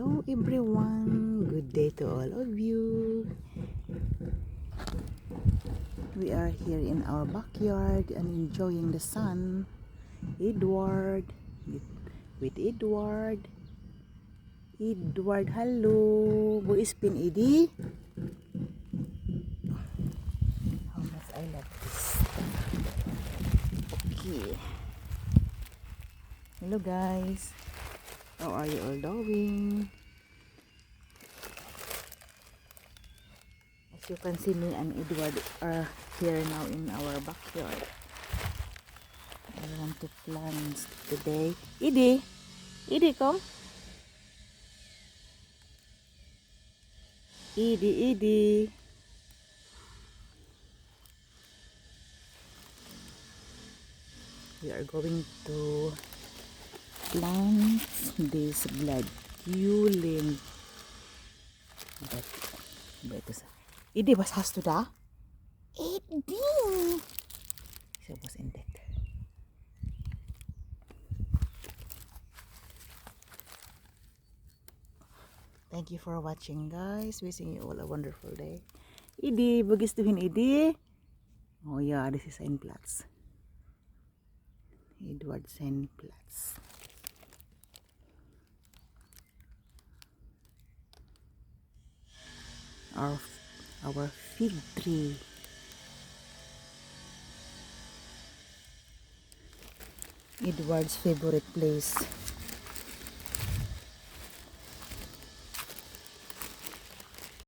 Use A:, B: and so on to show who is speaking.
A: Hello everyone, good day to all of you. We are here in our backyard and enjoying the sun. Edward, with Edward. Edward, hello. Buispin, Edi. How much I love this. Okay. Hello guys. How are you all doing? As you can see, me and Edward are here now in our backyard. I want to plant today. Edie, come. Edie. We are going to plant this gladiolus. Edie, was hast du da? Edie! Siya was in debt. Thank you for watching, guys. Wishing you all a wonderful day. Edie, bagustuhin Edie. Oh yeah, this is Seinplatz. Edward Seinplatz. Our fig tree. Edward's favorite place.